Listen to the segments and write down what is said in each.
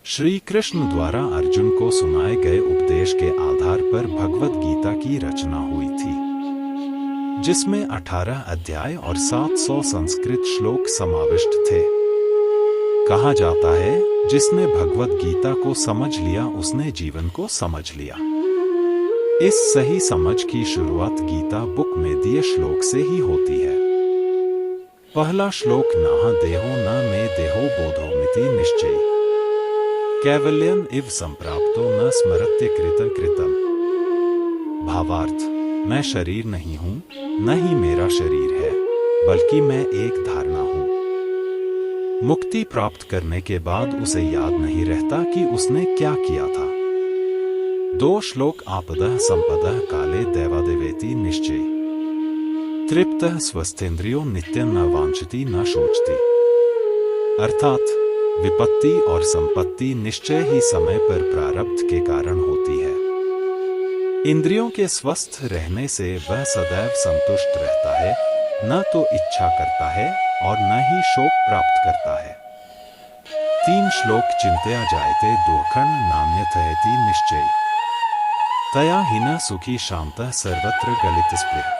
श्री कृष्ण द्वारा अर्जुन को सुनाए गए उपदेश के आधार पर भगवद गीता की रचना हुई थी, जिसमें 18 अध्याय और 700 संस्कृत श्लोक समाविष्ट थे। कहा जाता है, जिसने भगवद गीता को समझ लिया उसने जीवन को समझ लिया। इस सही समझ की शुरुआत गीता बुक में दिए श्लोक से ही होती है। पहला श्लोक नाह देहो न मे देहो बोधोमिति निश्चय कैवल्यन इव संप्राप्तो न स्मरत्य कृतं कृतं। भावार्थ, मैं शरीर नहीं हूं, न ही मेरा शरीर है, बल्कि मैं एक धारणा हूं। मुक्ति प्राप्त करने के बाद उसे याद नहीं रहता कि उसने क्या किया था। 2 श्लोक आपदः संपदः काले दैवादेवेति निश्चय तृप्तः स्वस्थेन्द्रियो नित्यं न वांछति न शोचति। अर्थात विपत्ति और संपत्ति निश्चय ही समय पर प्रारब्ध के कारण होती है। इंद्रियों के स्वस्थ रहने से वह सदैव संतुष्ट रहता है, न तो इच्छा करता है और न ही शोक प्राप्त करता है। 3 श्लोक चिंतया जायते दुःखं नान्यथयति निश्चय तया हिन सुखी शांतः सर्वत्र गलितस्पृह।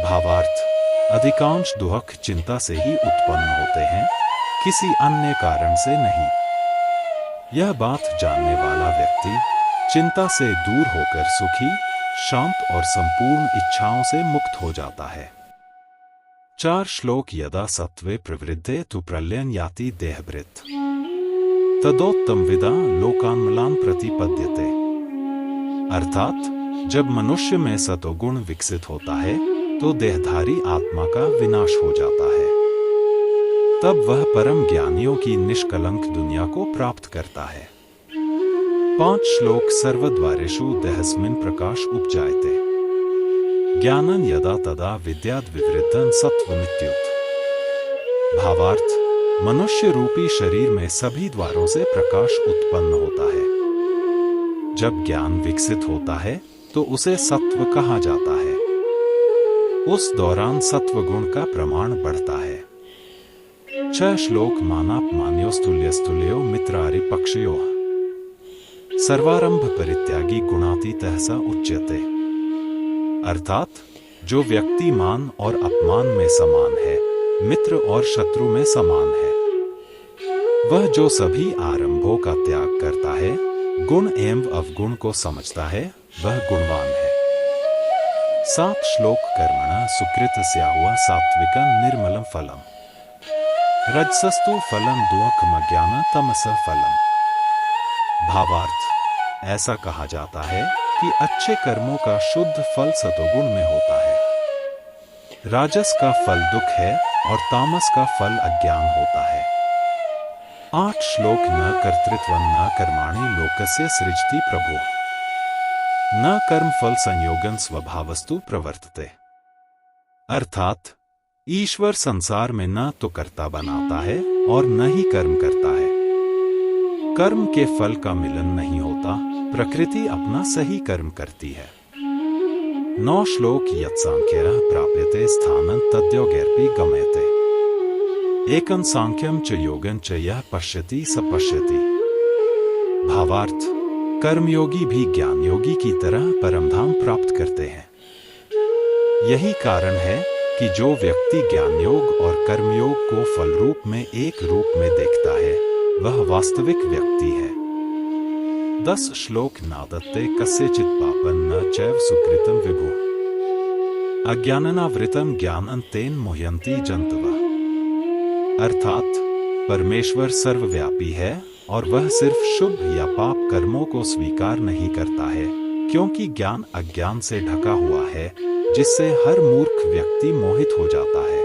भावार्थ, अधिकांश दुख चिंता से ही उत्पन्न होते हैं, किसी अन्य कारण से नहीं। यह बात जानने वाला व्यक्ति चिंता से दूर होकर सुखी, शांत और संपूर्ण इच्छाओं से मुक्त हो जाता है। 4 श्लोक यदा सत्वे प्रवृद्धे तु प्रलयं याति देहभृत् तदोत्तमविदा लोकान्मलान् प्रतिपद्यते। अर्थात, जब मनुष्य में सतोगुण विकसित होता है तो देहधारी आत्मा का विनाश हो जाता है। तब वह परम ज्ञानियों की निष्कलंक दुनिया को प्राप्त करता है। 5 श्लोक सर्वद्वारेषु देहस्मिन् प्रकाश उपजायते ज्ञानं यदा तदा विद्याद् विवृद्धं सत्त्वमित्युत। भावार्थ, मनुष्य रूपी शरीर में सभी द्वारों से प्रकाश उत्पन्न होता है। जब ज्ञान विकसित होता है तो उसे सत्व कहा जाता है। उस दौरान सत्वगुण का प्रमाण बढ़ता है। 6 श्लोक मानापमान्योस्तुल्यस्तुल्यो मित्रारिपक्षयोः सर्वारंभ परित्यागी गुणातीतः स उच्यते। अर्थात, जो व्यक्ति मान और अपमान में समान है, मित्र और शत्रु में समान है, वह जो सभी आरंभों का त्याग करता है, गुण एवं अवगुण को समझता है, वह गुणवान है। 7 श्लोक कर्मणः सुकृतस्याहुः सात्विकं निर्मलं फलम् रजसस्तु फलम दुःखमज्ञान तमसः फलम। भावार्थ, ऐसा कहा जाता है कि अच्छे कर्मों का शुद्ध फल सतोगुण में होता है। राजस का फल दुख है और तामस का फल अज्ञान होता है। 8 श्लोक न कर्तृत्वं न कर्माणि लोकस्य सृजति प्रभुः न कर्म फल संयोगं स्वभावस्तु प्रवर्तते। अर्थात, ईश्वर संसार में न तो कर्ता बनाता है और न ही कर्म करता है। कर्म के फल का मिलन नहीं होता, प्रकृति अपना सही कर्म करती है। 9 श्लोक यत्सांख्यः प्राप्यते स्थानं तद्योगैरपि गम्यते एकं सांख्यं च योगं च यः पश्यति स पश्यति। भावार्थ, कर्मयोगी भी ज्ञानयोगी की तरह परमधाम प्राप्त करते हैं। यही कारण है कि जो व्यक्ति ज्ञानयोग और कर्मयोग को फल रूप में एक रूप में देखता है, वह वास्तविक व्यक्ति है। 10 श्लोक नादत्ते कस्यचित् पापं न चैव सुकृतं विभुः अज्ञानावृतं ज्ञानं तेन मुह्यन्ति जन्तवः। अर्थात, परमेश्वर सर्वव्यापी है और वह सिर्फ शुभ या पाप कर्मों को स्वीकार नहीं करता है, क्योंकि ज्ञान अज्ञान से ढका हुआ है, जिससे हर मूर्ख व्यक्ति मोहित हो जाता है।